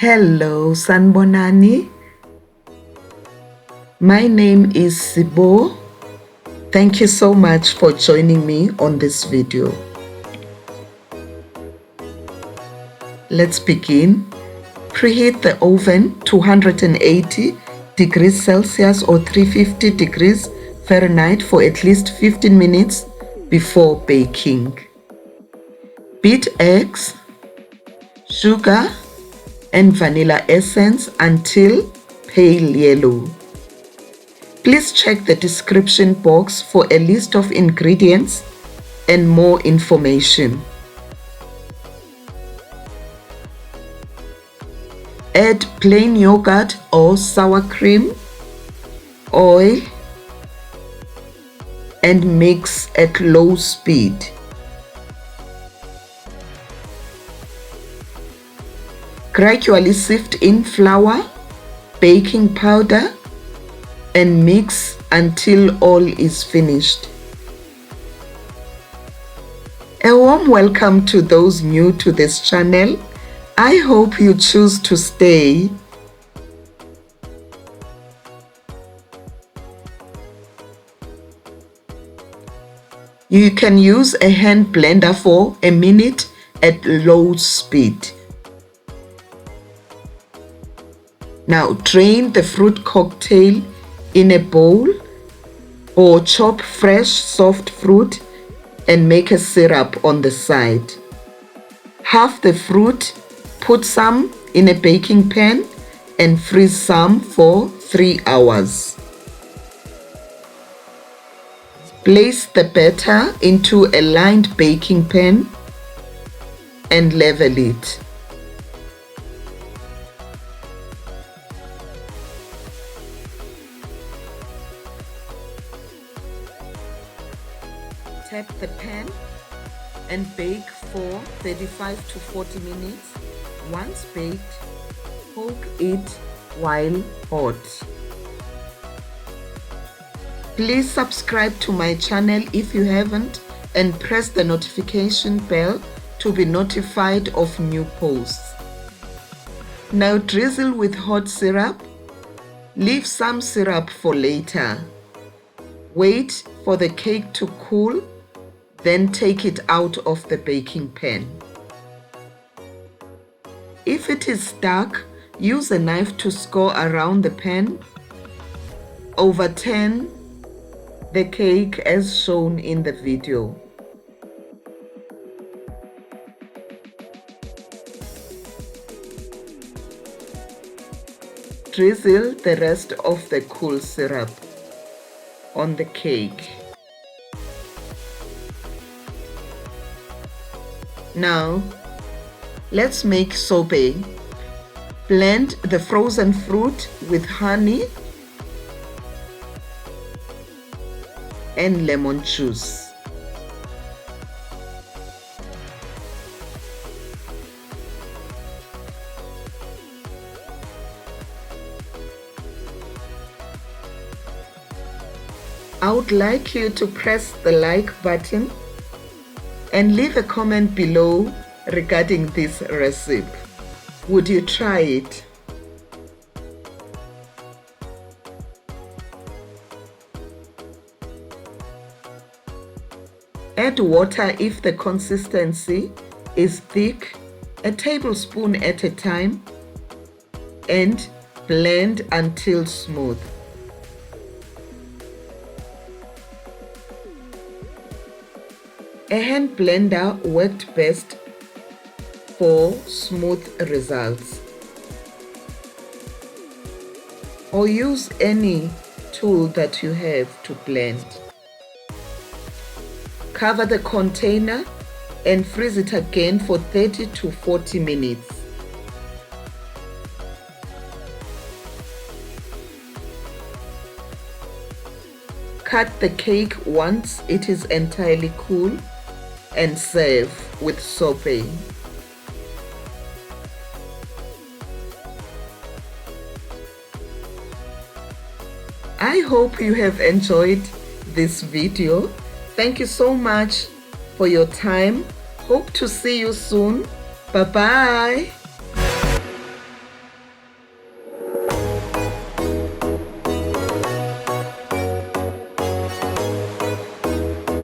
Hello, Sanbonani. My name is CBO. Thank you so much for joining me on this video. Let's begin. Preheat the oven to 180 degrees Celsius or 350 degrees Fahrenheit for at least 15 minutes before baking. Beat eggs, sugar, and vanilla essence until pale yellow. Please check the description box for a list of ingredients and more information. Add plain yogurt or sour cream, oil, and mix at low speed. Gradually sift in flour, baking powder, and mix until all is finished. A warm welcome to those new to this channel. I hope you choose to stay. You can use a hand blender for a minute at low speed. Now drain the fruit cocktail in a bowl or chop fresh soft fruit and make a syrup on the side. Halve the fruit, put some in a baking pan and freeze some for 3 hours. Place the batter into a lined baking pan and level it. Tap the pan and bake for 35 to 40 minutes. Once baked, poke it while hot. Please subscribe to my channel if you haven't and press the notification bell to be notified of new posts. Now drizzle with hot syrup. Leave some syrup for later. Wait for the cake to cool, then take it out of the baking pan. If it is stuck, use a knife to score around the pan. Overturn the cake as shown in the video. Drizzle the rest of the cool syrup on the cake. Now, let's make sorbet. Blend the frozen fruit with honey and lemon juice. I would like you to press the like button and leave a comment below regarding this recipe. Would you try it? Add water if the consistency is thick, a tablespoon at a time, and blend until smooth. A hand blender worked best for smooth results. Or use any tool that you have to blend. Cover the container and freeze it again for 30 to 40 minutes. Cut the cake once it is entirely cool and serve with sorbet. I hope you have enjoyed this video. Thank you so much for your time. Hope to see you soon. Bye bye.